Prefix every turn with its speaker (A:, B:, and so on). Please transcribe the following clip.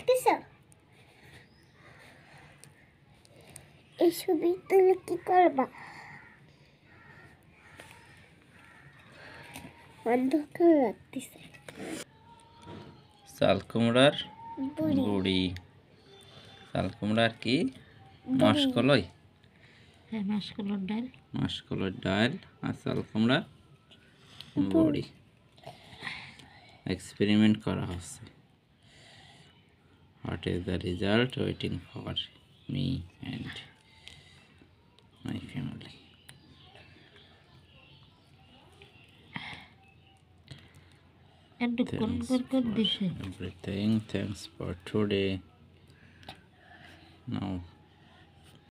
A: দেখতেছ এই ছবি তুলে কি করবা অন্ধকার লাগতেছে
B: চাল কুমড়ার বড়ি চাল কুমড়ার কি মাসকলাই
C: হ্যাঁ
B: মাসকলার ডাল আর চাল কুমড়া বড়ি এক্সপেরিমেন্ট করা হচ্ছে what is the result waiting for me and my family everything. Thanks for today. Now